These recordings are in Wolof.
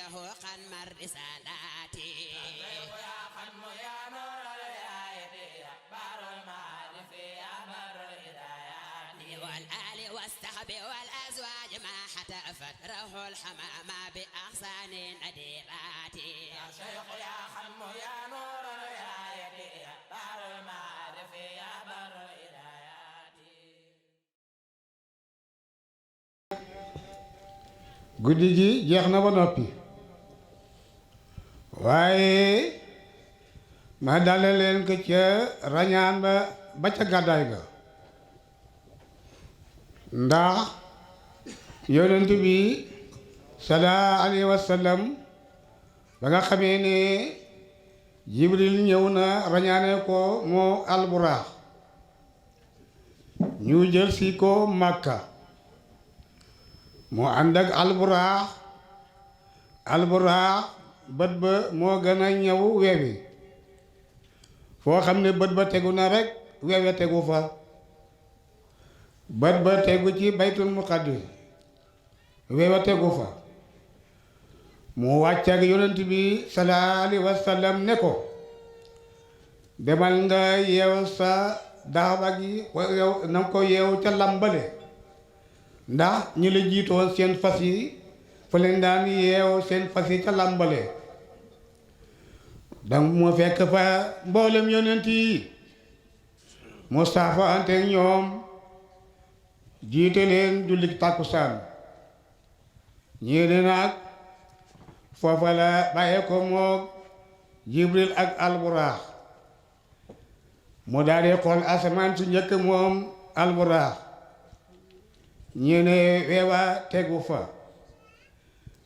عنده قنمر رسالاتي يا خنم يا نور الهداية يا بار المعارف يا بر الهدايات والآل والصحب والأزواج ما حتفت روح الحمامة بأغصان نديرات يا شيخ يا خنم يا نور الهداية يا بار المعارف يا بر الهدايات guddi gi jeex na ba noppi waaye ma dale leen ko ca rañaan ba ca gàddaay ga ndax yonent bi sallallahu alayhi wa sallam ba nga xamee ne jibril ñëw na rañaane ko moo alburaax ñu jël si ko Makka moo ànd ak alburaax bët ba moo gën a ñëw weewi foo xam ne bët ba tegu na rekk weewe tegu fa bët ba tegu ci baytul muqaddas weewe tegu fa mu wàcc ak yonent bi sallallahu alayhi wa sallam ne ko demal nga yeew sa daaba gi yow na ko yeew ca lambale ndax ñi la jiitoo seen fas yi fa leen daan yeew seen fas yi ca làmbale dang mu fekk fa mboolem yonent yi mu saafa ante ñoom jiite leen julli tàkkusaan ñii ne nag foofa la bàyyee ko moog Jibril ak alburaax mu daal di xool asamaan su njëkk moom alburaax ñii ne weewa tegu fa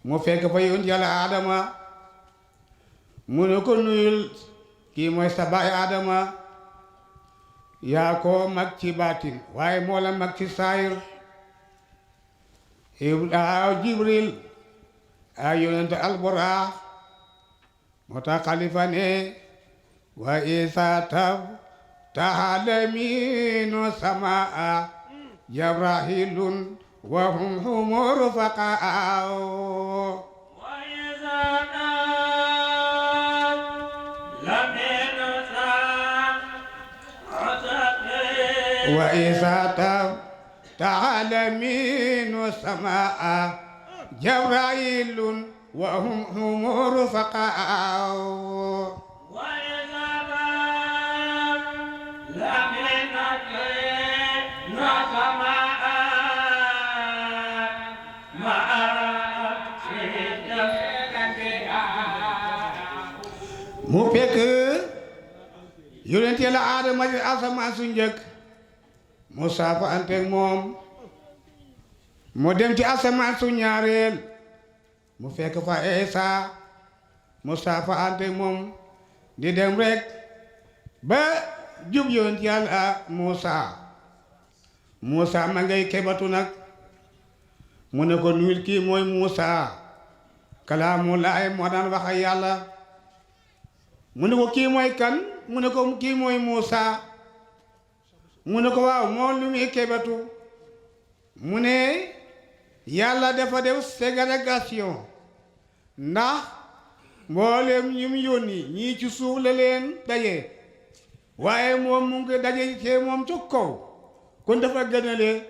mu fekk fa yonent yàlla Adama mu ne ko nuyul kii mooy sa baay Adama yaa ko mag ci baatin waaye moo la mag ci saayir Jibril a yonent alburaax moo tax xalifa ne wa isa tab tahalaminu samaa jabrahilun wa hum humur faqaa wa isa tahalaminu samaa jabrahilun wa hum humur faqaa mu fekk yonent Yàlla Aadama ci asamaan su njëkk mu saafa anteeg moom mu dem ci asamaan su ñaareel mu fekk fa Isa mu saafa anteeg moom di dem rek ba jub yonent Yàlla Muusa ma ngay kebatu nag mu ne ko nuyul kii mooy Muusa kalaamu laay moo daan wax ak Yàlla mu ne ko kii mooy kan mu ne ko kii mooy Muusa mu ne ko waaw moo lu muy kebatu mu ne Yàlla dafa def ségrégation ndax mboolem ñi mu yónni ñii ci suuf la leen daje waaye moom mu ngi daje ci moom ci kaw kon dafa gënale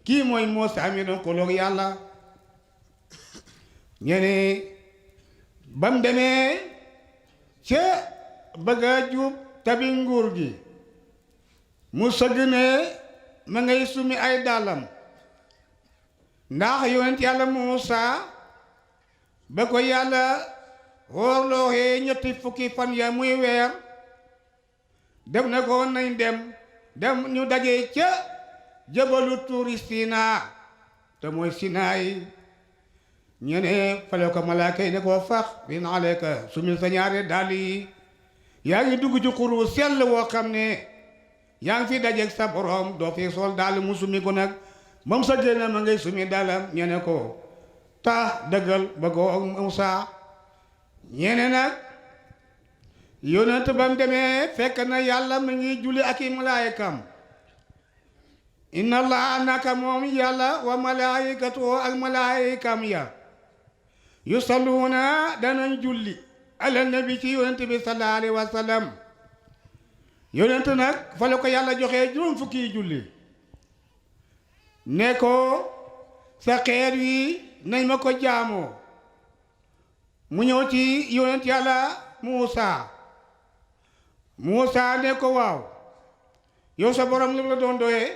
kii mooy Muusa mi doon koloog Yàlla ñene bam demee ca bëgg a jub tabi nguur gi mu sëgg ne ma ngay sumi ay dàllam ndax yonent Yàlla Muusa ba ko Yàlla woorlooxee ñetti fukki fan ya muy weer def na ko nañ dem ñu daje ca jabalu tuuri Sinaa te mooy Sinaay ñene fale ko malaaka yi ne ko fax bin aleyka sumil sa ñaari dàll yi yaa ngi dugg ci xuru sell woo xam ne yaa ngi fi dajeeg sa borom doo fi sol dàll mu sumi ko nag moom sa génn ma ngay sumi dàllam ñene ko ta dëggal bëggoo Muusa ñene nag yonent ba mu demee fekk na Yàlla mu ngi julli ak i malaayikam inna Allaha naka moom Yàlla wa malaayikatu ak malaayikam ya yusalluuna danañ julli ala nabi ci yonent bi sallallahu alayhi wa sallam yonent nag fa la ko yàlla joxee juróom fukki julli ne ko sa xeer wi nañ ma ko jaamoo mu ñëw ci yonent yàlla Muusa ne ko waaw yow sa borom li la doon doyee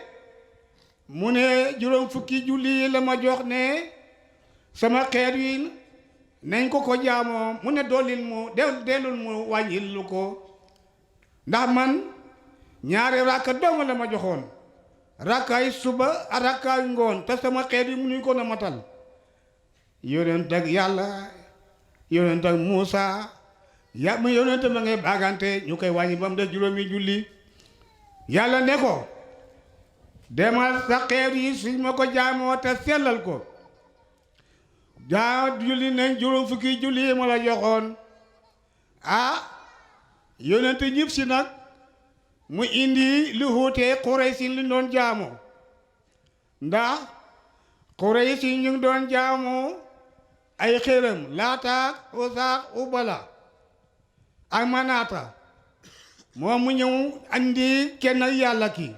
mu ne juróom fukki julli la ma jox ne sama xeer wi nañ ko jaamoo mu ne dollil mu dellul mu wàññil lu ko ndax man ñaari rakka dong la ma joxoon rakkaay suba ak rakkaay ngoon te sama xeet yi mënuñ ko na matal yonent ak yàlla yonent ak Muusa mu yonent ma ngay baagante ñu koy wàññi ba mu def juróomi julli yàlla ne ko demal sa xeet yi suñ ma ko jaamoo te sellal ko julli nañ juróom fukki julli ma la joxoon yonent ñëpp si nag mu indi lu xuutee Quraysin li doon jaamoo ndax Quraysin ñu ngi doon jaamoo ay xéram Laataak Usaak Ubala ak Manaata moom mu ñëw andi kenn yàlla ki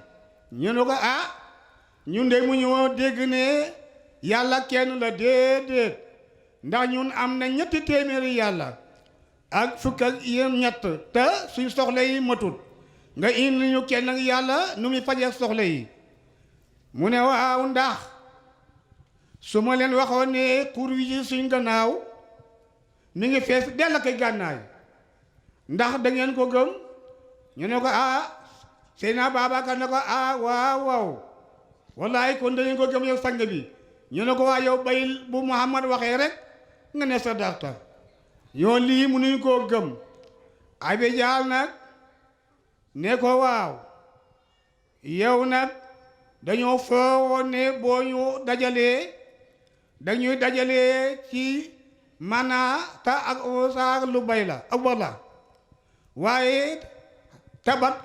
ñu ne ko ñun de mu ñëw dégg ne yàlla kenn la déedéet ndax ñun am na 300 yàlla ak fukk ak ñett te suñ soxla yi matut nga indi ñu kenn yàlla nu muy fajee soxla yi mu ne waaw ndax su ma leen waxoon ne kur wi ci suñ gannaaw mi ngi fees dell ak gànnaay ndax da ngeen ko gëm ñu ne ko Seydina Babacar ne ko waaw wallaay kon dañu ko gëm yow sang bi ñu ne ko yow bayil bu Muhammad waxee rek nga ne sa dafta yow lii mënuñu koo gëm Abi Jaal nag ne ko waaw yow nag dañoo foowoon ne boo ñu dañuy dajalee ci Manaata ak Usaak lu bay la ak walla waaye tabat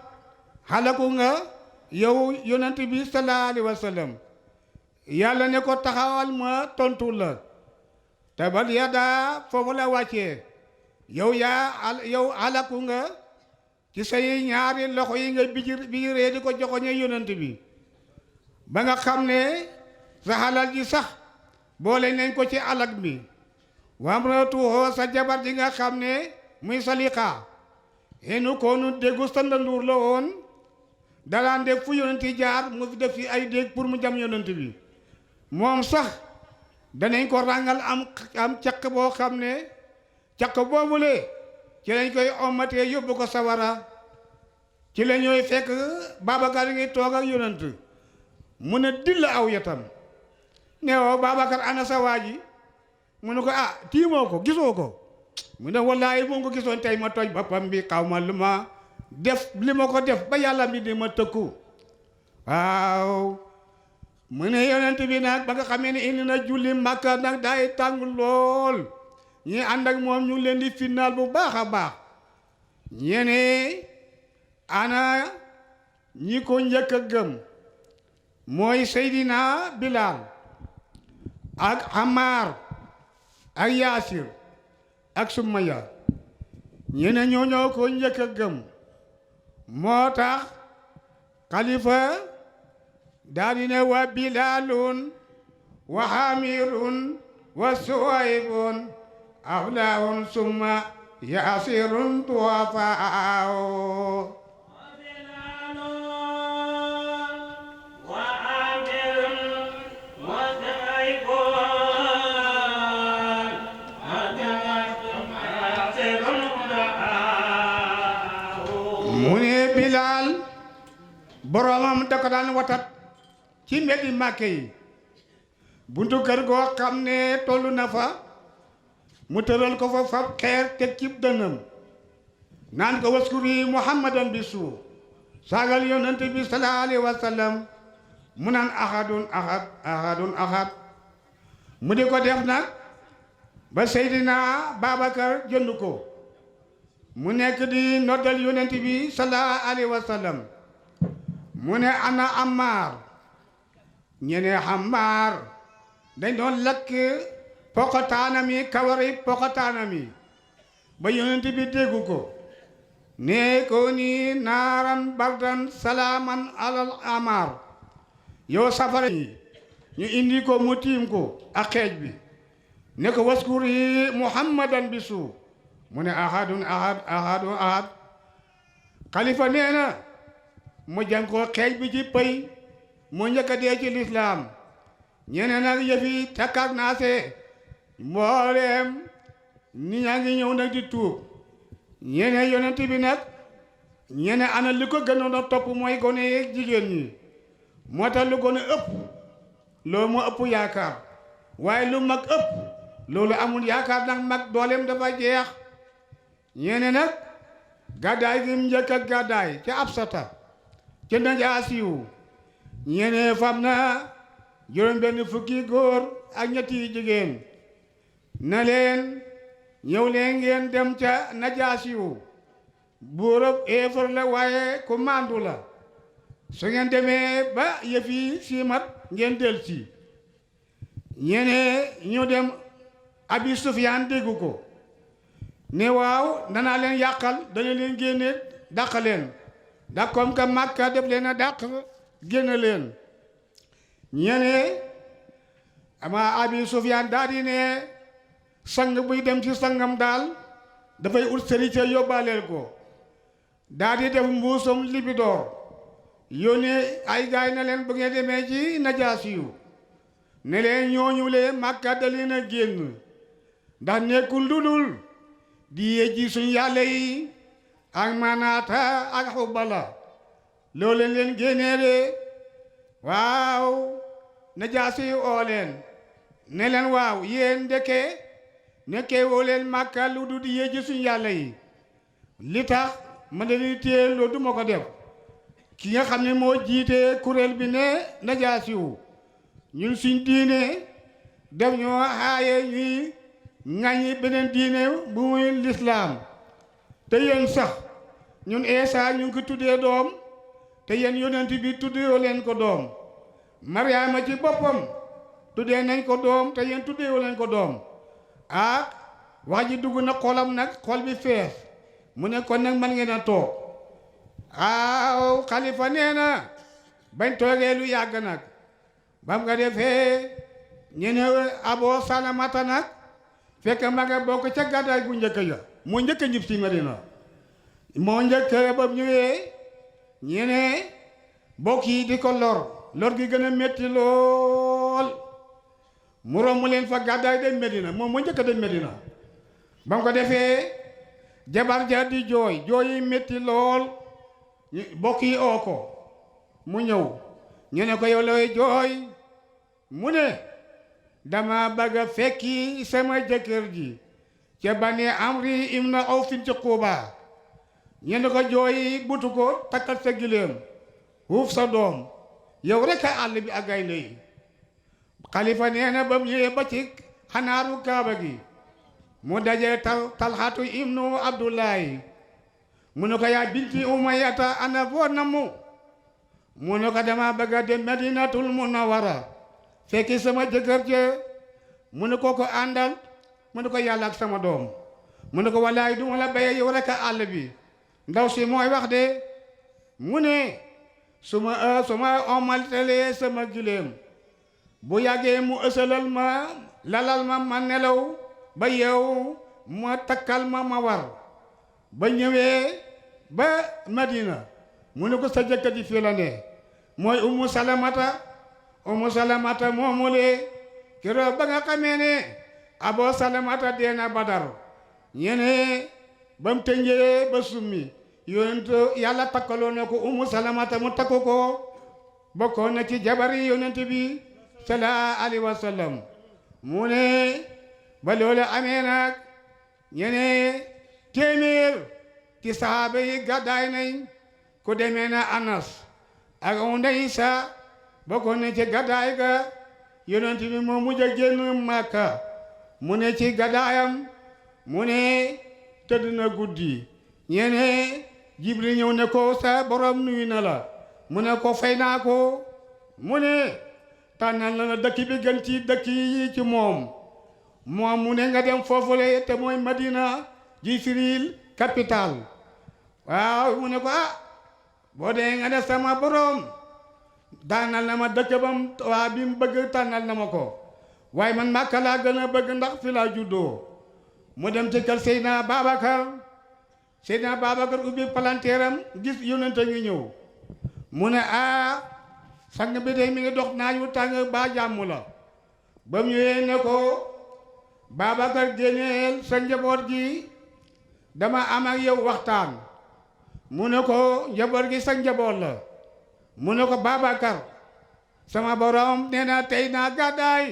xalaku nga yow yonent bi sallallahu alayhi wa sallam yàlla ne ko taxawal ma tontu la tabat yadaa foofu la wàccee yow xalaku nga ci say ñaari loxo yi nga bijiree di ko joxoñe yonent bi ba nga xam ne sa xalal ji sax boole nañ ko ci alak bi wamratuhu sa jabar ji nga xam ne muy Salika enu koonu déggu sandanduur la woon dalaan def fu yonent yi jaar mu fi def fi ay dégg pour mu jam yonent bi moom sax danañ ko ràngal am caq boo xam ne caq boobule ci lañ koy ommatee yóbbu ko sawara ci la ñooy fekk Babacar ngi toog ak yonent mu ne dilla aw yatam ne woo Babacar ana sa waa ji mu ne ko tiimoo ko gisoo ko mu ne wallaahi moom ko gisoon tey ma toj boppam bi xaw ma lu ma def li ma ko def ba yàlla mi di ma tëkku waaw mu ne yonent bi nag ba nga xamee ne indi na julli Makka nag daay tàng lool ñi ànd ak moom ñu leen di final bu baax a baax ñene ana ñi ko njëkk a gëm mooy Seydina Bilal ak Ammar ak Yaasir ak Sumaya ñene ñoo ko njëkk a gëm moo tax xalifa daal di ne wa Bilalun wa Hamirun wa Suwaybun awlaahun summa Yaasirun tuwafaaw mu ne Bilaal boromam da ko daan watat ci mbeddi Màkke yi buntu kër goo xam ne tollu na fa mu tëral ko fa fab xeer teg ci dënnam naan ko waskuri muhammadan bi suu saagal yonent bi sallallahu alayhi wa sallam mu naan ahadun ahad mu di ko def nag ba Seydina Babacar jënd ko mu nekk di noddal yonent bi sallallahu alayhi wa sallam mu ne ana Ammar ñene Ammar dañ doon lakk poqataanam yi kawari poqataanam yi ba yonent bi déggu ko ne ko ni naaran bardan salaaman alal amar yow safara yi ñu indi ko mu tiim ko ak xeej bi ne ko waskur yi muhammadan bisu mu ne ahadun ahad xalifa nee na mu jàng ko xeej bi ci pëy mu njëkk a dee ci lislaam ñeneen nag yëfi takkaak naase mbooleem ni ñaa ngi ñëw nag di tuub ñeneen yonent bi nag ñeneen ana li ko gënoon a topp mooy gone yeeg jigéen ñi moo tax lu gone ëpp loolu moo ëpp yaakaar waaye lu mag ëpp loolu amul yaakaar nag mag dooleem dafa jeex ñeneen nag gàddaay gi njëkk ak gàddaay ca Absata ca Najaasiyu ñeneen fam na juróom benn fukki góor ak ñetti jigéen na leen ñëw leen ngeen dem ca Najaasiyu buurab éefar la waaye ku maandu la su ngeen demee ba yëf yi siimat ngeen del si ñeneen ñu dem Abi Sufyaan déggu ko ne waaw danaa leen yàqal dana leen génne dàq leen ndax comme que Makka def leen a dàq génne leen ñeneen ama Abi Sufyaan daal di ne sang buy dem ci sangam daal dafay ut sërite yóbbaaleel ko daal di def mbuusam libidoor yónnee ay gaay na leen bu ngeen demee ci Najaasiyu ne leen ñooñu lee Makka da leen a génn ndax nekkul lu dul di yéegi suñ yàlla yi ak Manaata ak Hubala loolu leen génnee de waaw Najaasiyu oo leen ne leen waaw yéen nekkee woo leen Makka lu dul di yéegi suñ yàlla yi li tax ma dañuy téye loolu du ma ko def ki nga xam ne moo jiite kuréel bi ne Najaasiyu ñun suñ diine def ñoo xaaye ñuy ŋaññi beneen diine bu muy lislaam te yéen sax ñun Eesa ñu ngi ko tuddee doom te yéen yonent bi tuddee leen ko doom Mariama ci boppam tuddee nañ ko doom te yéen tuddee leen ko doom ah wax ji dugg na xolam nag xol bi fees mu ne kon nag man ngeen a toog waaw xalifa nee na bañ toogee lu yàgg nag bam nga defee ñene Abo Salamata nag fekk ma nga bokk ca gàddaay gu njëkk ya moo njëkk a ñib si Madina moo njëkk ba ñëwee ñene bokk yi di ko lor gi gën a métti lool mu romb leen fa gàddaay dem Medina moom moo njëkk a dem Medina ba mu ko defee jabar ja di jooy yi métti lool bokk yi oo ko mu ñëw ñu ne ko yow looy jooy mu ne dama bëgg a fekki sama jëkkër ji ca Bani Amri ibn Awf ci Quba ñu ne ko jooy butu ko takkal sa gileem huuf sa doom yow rek a àll bi ak gaynde yi xalifa nee na ba mu ñëwee ba ci xanaaru kaaba gi mu daje Talxatu ibnu Abdullahi mu ne ko yaa binti Umayyata ana foo namu mu ne ko dama bëgg a dem Madinatul Munawwara fekki sama jëkkër je mu ne ko àndal mu ne ko yàlla ak sama doom mu ne ko wallaay du ma la béyee yow rek a àll bi ndaw si mooy wax de mu ne su ma omaltalee sama gileem bu yàggee mu ësalal ma lalal ma nelaw ba yeew ma takkal ma war ba ñëwee ba Madina mu ne ko sa jëkkër ji fii la ne mooy Ummu Salamata moomulee keroog ba nga xamee ne Abo Salamata dee na Badar ñene ba mu tënjee ba summi yonent yàlla takkaloo na ko Ummu Salamata mu takku ko bokkoon na ci jabari yonent bi sallallahu alayhi wa sallam mu ne ba loolu amee nag ñene téeméer ci sahaaba yi gàddaay nañ ku demee na Anas ak Undaysa bokkoon na ci gàddaay ga yonent bi moo mujj a génn Makka mu ne ci gàddaayam mu ne tëdd na guddi ñene Jibril ñëw ne ko sa borom nuyu na la mu ne ko fay naa ko mu ne tànnal na dëkk bi gën ci dëkk yi ci moom moom mu ne nga dem foofule te mooy Madina ji firil capital waaw mu ne ko boo dee nga ne sama borom daanal na ma dëkk bam waa bi mu bëgg tànnal na ma ko waaye man Makka laa gën a bëgg ndax fi laa juddoo mu dem ci kër Seydina Babacar ubbi palanteeram gis yonent ngi ñëw mu ne sang bi de mi ngi dox naaj wu tàng ba jàmm la ba mu ñëwee ne ko Babacar génneel sa njaboot gi dama am ak yow waxtaan mu ne ko njaboot gi sa njaboot la mu ne ko Babacar sama borom nee na tey naa gàddaay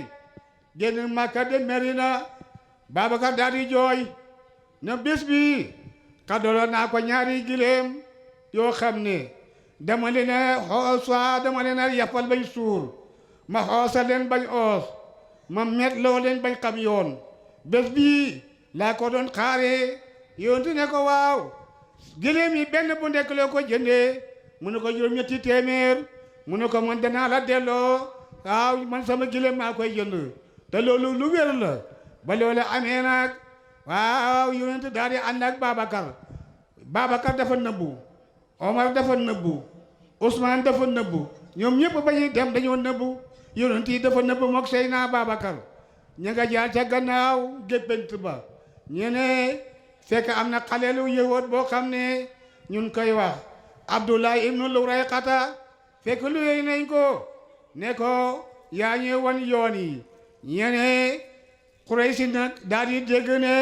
génn Makka de Medina Babacar daal di jooy na bés bi kaddolo naa ko ñaari gileem yoo xam ne dama leen a dama leen a yàppal bañ suur ma xoosal leen bañ oos ma metloo leen bañ xam yoon bés bii laa ko doon xaaree yontu ne ko waaw gileem yi benn bu nekk loo ko jëndee mu ne ko juróom-ñetti téeméer mu ne ko man danaa la delloo waaw man sama gileem maa koy jënd te loolu lu wér la ba loolu amee nag waaw yonent daal di ànd ak Babacar dafa nëbbu Omar dafa nëbbu Ousmane dafa nëbbu ñoom ñëpp ba ñuy dem dañoo nëbbu yonent yi dafa nëbbu mook Seydina Babacar ña nga jaar ca gannaaw géppant ba ñene fekk am na xaleelu yëwoot boo xam ne ñun koy wax Abdoulaye ibnu Lurayqata fekk lu yooyu nañ ko ne ko yaa ñuy wan yoon yi ñene Quraysh nag daal di dégg ne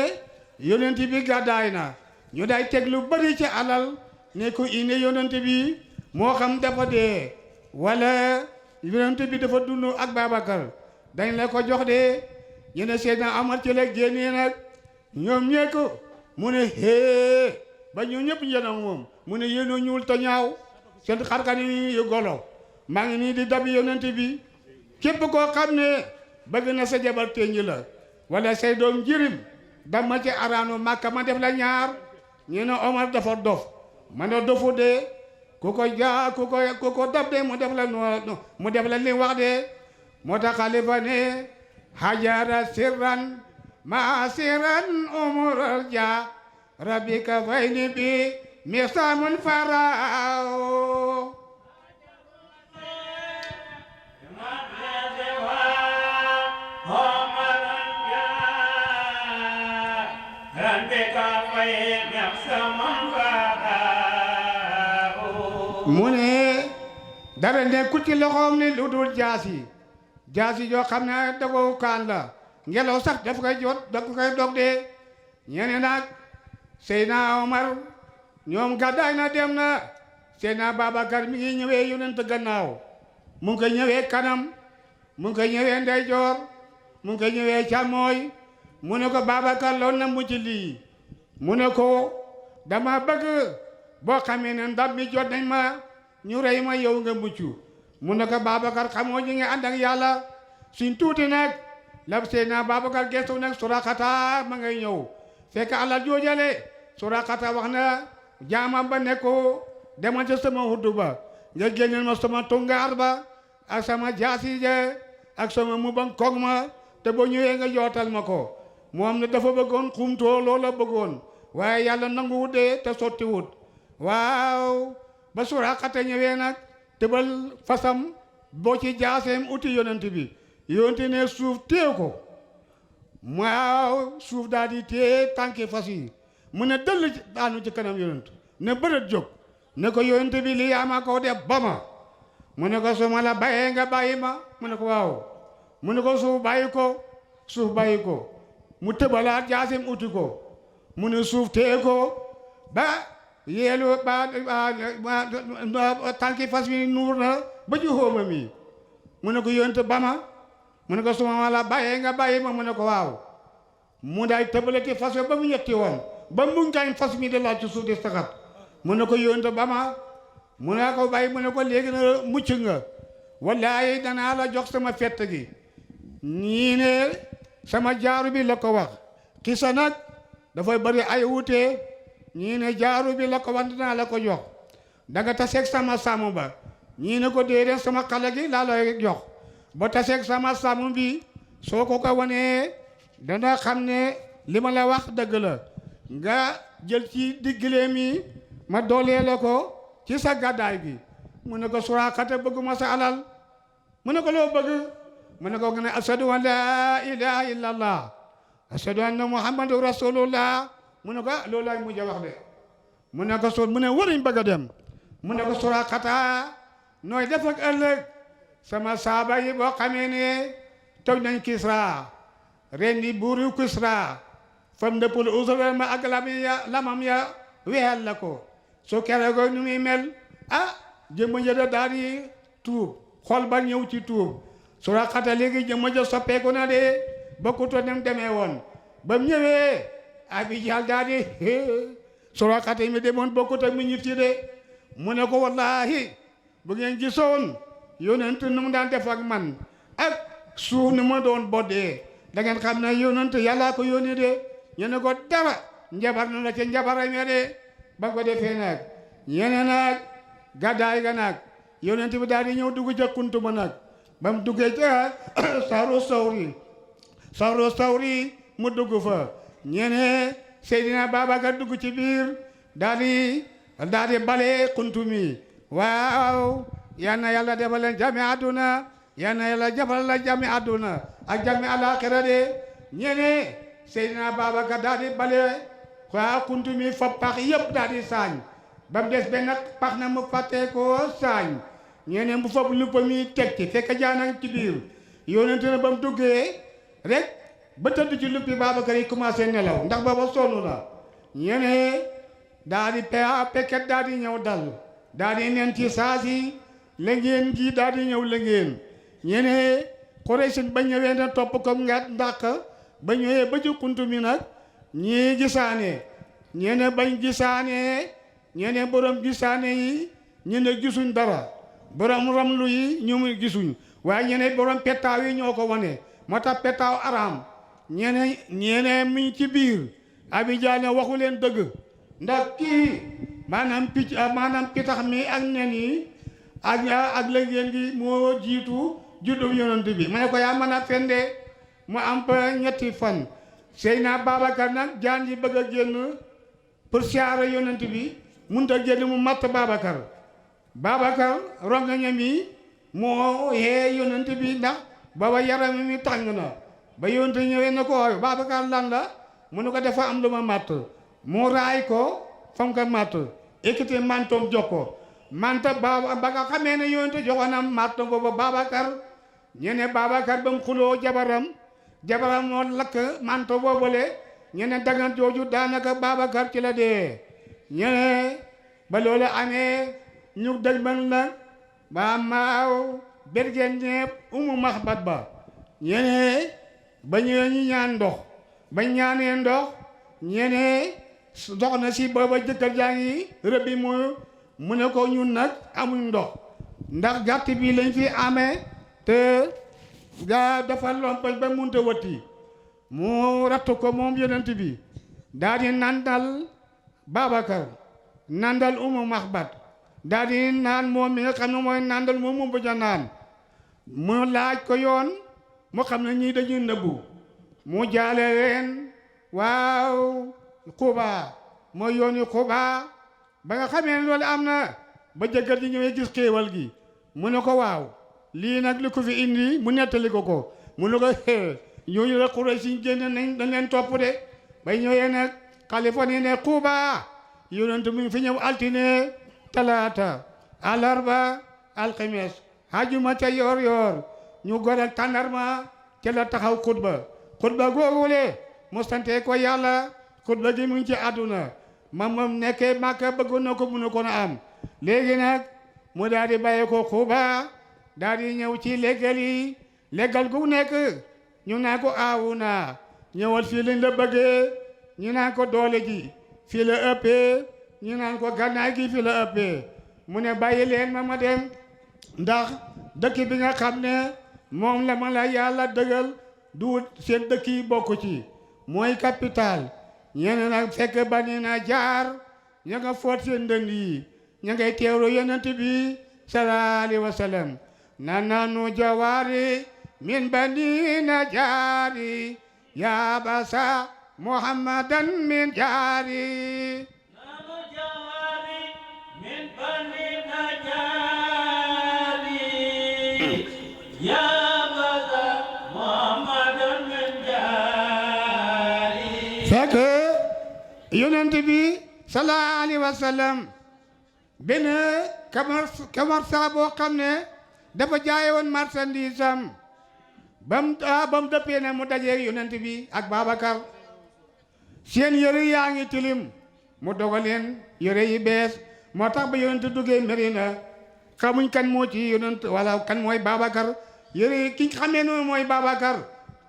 yonent bi gàddaay na ñu day teg lu bari ci alal ne ko ine yonent bi moo xam dafa dee wala yonent bi dafa dund ak Babacar dañ la ko jox de ñu ne Seydina Omar ci la génnee nag ñoom ñekk mu ne hee ba ñu ñëpp njënam moom mu ne yéenoo ñuul te ñaaw seen xarkan yi yu golo maa ngi nii di dabi yonent bi képp koo xam ne bëgg na sa jabar teññ la wala say doom jirim dama ci araanu Makka ma def la ñaar ñu ne Omar dafa dof ma ne dofu de ku ko dab de mu def la li wax de moo tax xalifa ne hajara sirran ma sirran umural ja rabbika fayni bi misamun farao mu ne dara nekkul ci loxoom ni lu dul jaasi joo xam ne dafa kaan la ngelaw sax daf koy dog de ñene nag Seydina Omar ñoom gàddaay na dem na Seydina Babacar mi ngi ñëwee yonent gannaaw mu ngi koy ñëwee kanam mu ngi koy ñëwee ndeyjoor mu ngi koy ñëwee càmmooy mu ne ko Babacar loolu na mu ci lii mu ne ko dama bëgg boo xamee ne ndam mi jot nañ ma ñu rey ma yow nga mucc mu ne ko Babacar xamoo ñi nga ànd ak yàlla suñ tuuti nag la Seydina Babacar gestu nag Surakata ma ngay ñëw fekk alal joojale Surakata wax na jaamam ba ne ko demal ca sama huddu ba nga génneel ma sama tungaar ba ak sama jaasi ja ak sama mubam koog ma te boo ñëwee nga jootal ma ko moom ne dafa bëggoon xumtoo loola bëggoon waaye yàlla nanguwut de te sottiwut waaw ba Surakata ñëwee nag tëbal fasam boo ci jaaseem uti yonent bi yonent ne suuf téew ko waaw suuf daal di téye tànki fas yi mu ne dëll daanu ci kanam yonent ne bërët jóg ne ko yonent bi lii yaa ma ko def ba ma mu ne ko su ma la bàyyee nga bàyyi ma mu ne ko waaw mu ne ko suuf bàyyi ko mu tëbalaat jaaseem uti ko mu ne suuf téye ko ba yeelu ba tànki fas wi nuur na ba ci xóoma mi mu ne ko yonent ba ma mu ne ko suma la bàyyee nga bàyyi ma mu ne ko waaw mu daay tëbalati fas wi ba mu ñetti woon ba mu ngaañ fas mi de laaj ci suuf di saxat mu ne ko yonent ba ma mu ne ko bàyyi mu ne ko léegi na mucc nga wallaahi danaa la jox sama fett gi ñii ne sama jaaru bi la ko wax kisa nag dafay bari ay wutee ñii ne jaaru bi la ko wax dinaa la ko jox danga taseeg sama sàmm ba ñii ne ko déedéet sama xale gi laa lay jox ba taseeg sama sàmm bi soo ko wanee dana xam ne li ma la wax dëgg la nga jël ci diggileem yi ma doolee la ko ci sa gàddaay gi mu ne ko Suraaqata bëgguma sa alal mu ne ko loo bëgg mu ne ko nga ne ashadu an laa ilaha illa allah ashadu anna muhammadu rasulullah mu ne ko loolu laay mujj wax de mu ne ko mu ne wariñ bëgg a dem mu ne ko Suraaqata nooy def ak ëllëg sama saaba yi boo xamee ne toj nañ Kisra ren di buuru Kisra fam ndëppul usural ma ak lamam ya weexal la ko soo keroog nu muy mel jëmma ja daal di tuub xol ba ñëw ci tuub Suraaqata léegi jëmma ja soppeeku na de bokkutoo nem demee woon ba mu ñëwee Abi Jahl daal di Suraaqata mi demoon bokkut ak mi ñit ci de mu ne ko wallahi bu ngeen gisoon yonent nu mu daan def ak man ak suuf ni ma doon boddee da ngeen xam ne yonent yàllaa ko yónni de ñu ne ko dara njabar na la ca njabarame de ba ko defee nag ñene nag gàddaay ga nag yonent bi daal di ñëw dugg ca kuntu ba nag ba mu duggee ca sawru sawri mu dugg fa ñene Seydina Babacar dugg ci biir daal di bale kuntu mi waaw yal na yàlla defal leen jàmmi àdduna yal na yàlla defal la jàmmi àdduna ak jàmmi àllaaxira de ñene Seydina Babacar daal di bale waaw kuntu mi fa pax yëpp daal di saañ ba mu des benn pax na mu fàttee ko saañ ñene bu foofu lu mi teg ci fekk jaanang ci biir yonente na ba mu duggee rek ba tëdd ci luppi Babacar yi commencé nelaw ndax booba sonn na ñene daal di peket daal di ñëw dal daal di nen ci saasi lëngeen gi daal di ñëw lëngeen ñene Quraysh ba ñëwee na topp ko ngat ndàq ba ñëwee ba ci kuntu mi nag ñii gisaane ñene bañ gisaane ñene borom gisaane yi ñene gisuñ dara borom ramlu yi ñu muy gisuñ waaye ñene borom petaaw yi ñoo ko wane moo tax petaaw araam ñene mi ci biir Abi Jahl waxu leen dëgg ndax kii maanaam pitax mi ak nen yi ak lëngeen gi moo jiitu juddu yonent bi ma ne ko yaa mën a fende mu am pa ñetti fan Seydina Babacar nag jaan yi bëgg a génn pour siyaara yonent bi mënut a génn mu matt Babacar rongañam yi moo yee yonent bi ndax baba yaram mi tàng na ba yonent ñëwee na ko waaye Babacar lan la mu ne ko dafa am lu ma matt mu raay ko fam ko matt ekkite mantoom jox ko manta ba nga xamee ne yonent joxoonam matt boobu Babacar ñene Babacar ba mu xuloo jabaram moo lakk manto boobule ñene dagan jooju daanaka Babacar ci la dee ñene ba loolu amee ñu dëgmal nag ba maaw bergen ñeeb umu maxbat ba ñene ba ñëwee ñu ñaan ndox ba ñaanee ndox ñene dox na si booba jëkkër jaa ngi rëbbi mu ne ko ñun nag amuñ ndox ndax gàtt bi lañ fi amee te gaa dafa lompañ ba munta wëtti mu rattu ko moom yonent bi daal di nandal Babacar nandal umu maxbat daal di naan moom mi nga xam ne mooy nandal moom mu bëgg a naan mu laaj ko yoon mu xam ne ñii dañuy nëbbu mu jaale leen waaw Quba mooy yooni Quba ba nga xamee ne loolu am na ba jëkkër ji ñëwee gis xéewal gi mu ne ko waaw lii nag li ko fi indi mu nettali ko mu ne ko ñooñu la Quraysh si génn nañ dañ leen topp de bay ñëwee nag Californie ne Quba yonent mu ngi fi ñëw altine talaata alarba alxames hajuma ca yoor ñu goral tàndarma ca la taxaw xutba googule mu sante ko yàlla xutba gi mu ngi ci àdduna moom nekkee Màkka bëggoon na ko mënu ko na am léegi nag mu daal di bàyyi ko Quba daal di ñëw ci légal gu nekk ñu naan ko aawu naa ñëwal fii lañ la bëggee ñu naan ko doole ji fii la ëppee ñu naan ko gànnaay gi fii la ëppee mu ne bàyyi leen ma dem ndax dëkk bi nga xam ne moom la ma la yàlla dëggal du seen dëkk yi bokk ci mooy capital ñeneen nag fekk bani na jaar ña nga foot seen ndënd yi ña ngay teewlu yonent bi sallallahu alayhi wa sallam nanu jawaari min bani na jaari يا بسا محمدا من جاري من بني نجاري يا بدا محمد من جاري fekk yonent bi sallallahu alayhi wa sallam benn commerçant boo xam ne dafa jaaye woon marchandise am ba mu dëppee ne mu dajeeg yonent bi ak Babacar seen yëre yaa ngi tilim mu dogal leen yëre yi bees moo tax ba yonent duggee Medina xamuñ kan moo ci yonent wala kan mooy Babacar yëre yi ki xamee noonu mooy Babacar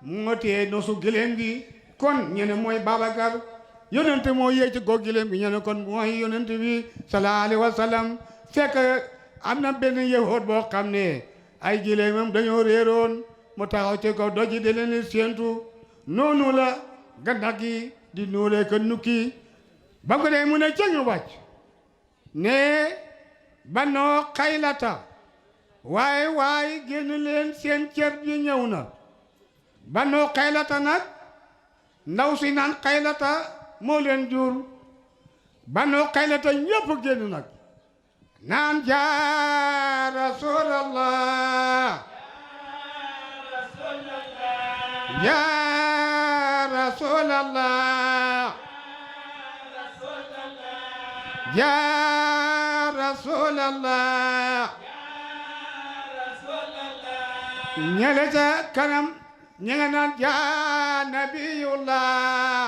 moo téye nosu gëléem gi kon ñu ne mooy Babacar yonent moo yéeg ci góor gëléem gi ñu ne kon mooy yonent bi sallallahu alayhi wa sallam fekk am na benn yahood boo xam ne ay gëléemam dañoo réeroon mu taxaw ci kaw doj di leen séentu noonu la gannax gi di nuuree ko nukki ba ko dee mu ne cëng wàcc ne Banoo Xaylata waaye génn leen seen cër bi ñëw na Banoo Xaylata nag ndaw si naan Xaylata moo leen jur Banoo Xaylata ñëpp génn nag naan yaa Rasulallah yaa Rasulallah yaa Rasulallah ñele ca kanam ñi nga naan yaa Nabiyullah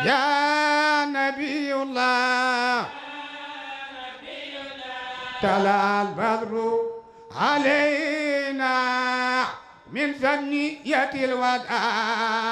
yaa Nabiyullah talal badru علينا من ثنية الوداع